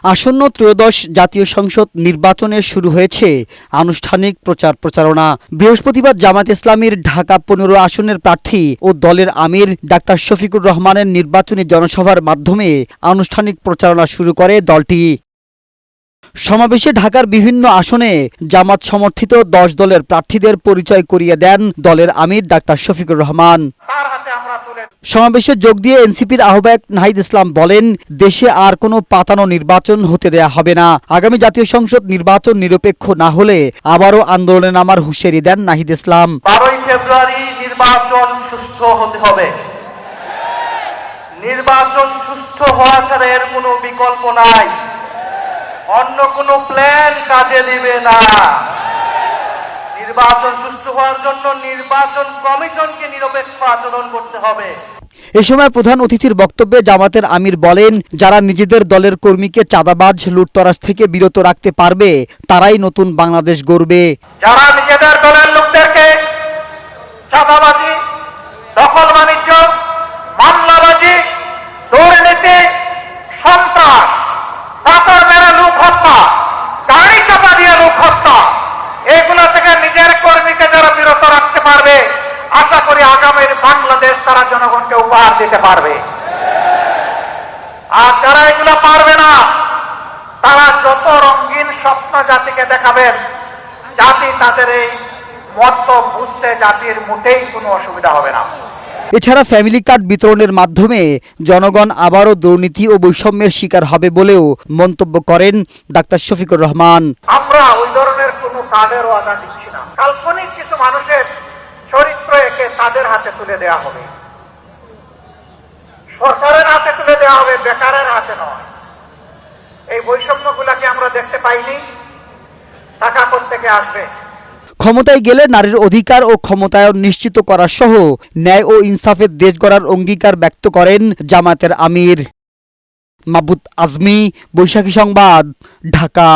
আসন্ন ত্রয়োদশ জাতীয় সংসদ নির্বাচনে শুরু হয়েছে আনুষ্ঠানিক প্রচার প্রচারণা। বৃহস্পতিবার জামায়াতে ইসলামীর ঢাকা ১৫ আসনের প্রার্থী ও দলের আমির ডাক্তার শফিকুর রহমানের নির্বাচনী জনসভার মাধ্যমে আনুষ্ঠানিক প্রচারণা শুরু করে দলটি। সমাবেশে ঢাকার বিভিন্ন আসনে জামাত সমর্থিত ১০ দলের প্রার্থীদের পরিচয় করিয়ে দেন দলের আমির ডাক্তার শফিকুর রহমান। সমাবেশে যোগ দিয়ে এনসিপির আহ্বায়ক নাহিদ ইসলাম বলেন, দেশে আর কোনো পাতানো নির্বাচন হতে দেয়া হবে না। আগামী জাতীয় সংসদ নির্বাচন নিরপেক্ষ না হলে আবারও আন্দোলনে নামার হুঁশিয়ারি দেন নাহিদ ইসলাম। 12 ফেব্রুয়ারি নির্বাচন সুষ্ঠু হতে হবে। নির্বাচন সুষ্ঠু হওয়া ছাড়া এর কোনো বিকল্প নাই। অন্য কোনো প্ল্যান কাজে দিবে না। নির্বাচন সুষ্ঠু হওয়ার জন্য নির্বাচন কমিশনকে নিরপেক্ষ আচরণ করতে হবে। এ সময় প্রধান অতিথির বক্তব্যে জামাতের আমির বলেন, যারা নিজেদের দলের কর্মীকে চাঁদাবাজ লুটতরাজ থেকে বিরত রাখতে পারবে তারাই নতুন বাংলাদেশ গড়বে। যারা নিজেদের দলের লোকদেরকে চাঁদাবাজি, দখল বাণিজ্য, মামলাবাজি, দুর্নীতি, সন্ত্রাস, পাথর মেরে লোক হত্যা, গাড়ি চাপা দিয়ে লোক হত্যা, এগুলো থেকে নিজের কর্মীকে যারা বিরত রাখতে পারবে, আশা করি আগামীর বাংলাদেশ তারা জনগণকে উপহার দিতে পারবে। আর যারা এগুলো পারবে না, তারা যত রঙিন স্বপ্ন জাতিকে দেখাবেন, জাতি তাদের এই মত বুঝতে জাতির মোটেই কোনো অসুবিধা হবে না। এছাড়া ফ্যামিলি কার্ড বিতরণের মাধ্যমে জনগণ আবারও দুর্নীতি ও বৈষম্যের শিকার হবে বলেও মন্তব্য করেন ডাক্তার শফিকুর রহমান। আমরা ওই ধরনের কোনো কার্ডের ওয়াদা দিচ্ছি না। কাল্পনিক কিছু মানুষের চরিত্র একে তাদের হাতে তুলে দেওয়া হবে, সরকারের হাতে তুলে দেওয়া হবে, বেকারের হাতে নয়। এই বৈষম্যগুলাকে আমরা দেখতে পাইনি। টাকা কোত্থেকে আসবে? ক্ষমতায় গেলে নারীর অধিকার ও ক্ষমতায়ন নিশ্চিত করা সহ ন্যায় ও ইনসাফের দেশ গড়ার অঙ্গীকার ব্যক্ত করেন জামায়াতের আমির। মাহবুব আজমি, বৈশাখী সংবাদ, ঢাকা।